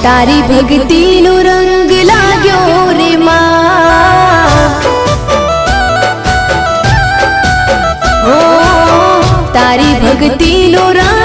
तारी भक्ति नो रंग लाग्यो रे मां। ओ तारी भक्ति नो रंग